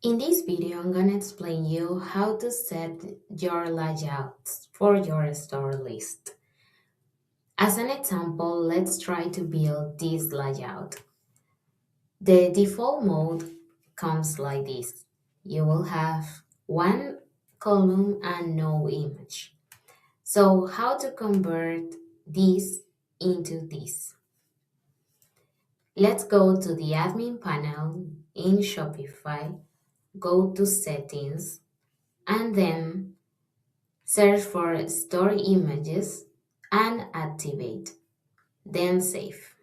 In this video, I'm gonna explain you how to set your layouts for your store list. As an example, let's try to build this layout. The default mode comes like this. You will have one column and no image. So how to convert this into this? Let's go to the admin panel in Shopify, go to settings, and then search for store images and activate, then save.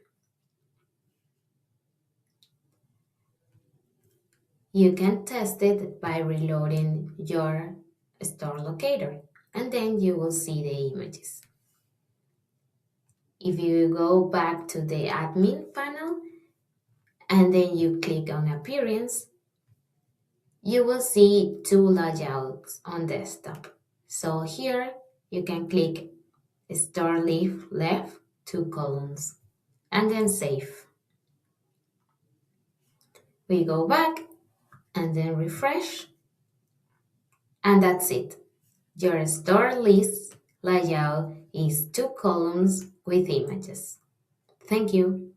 You can test it by reloading your store locator and then you will see the images. If you go back to the admin panel and then you click on appearance, you will see two layouts on desktop. So here you can click store left, two columns, and then save. We go back and then refresh, and that's it. Your store list layout is two columns with images. Thank you.